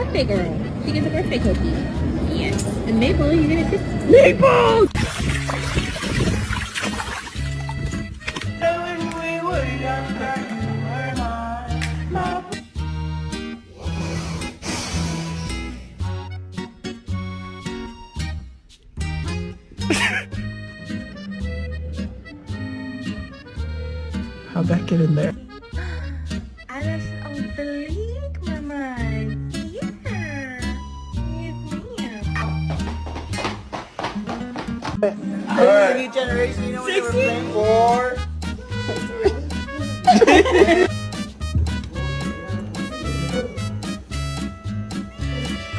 birthday girl. She gets a birthday cookie. Yes. And Maple, you're gonna sit. Maple! How'd that get in there? Alles auf der League, Mama. Yeah. Yes, ma'am. Alright. New generation, you know what they were 60? playing? 4.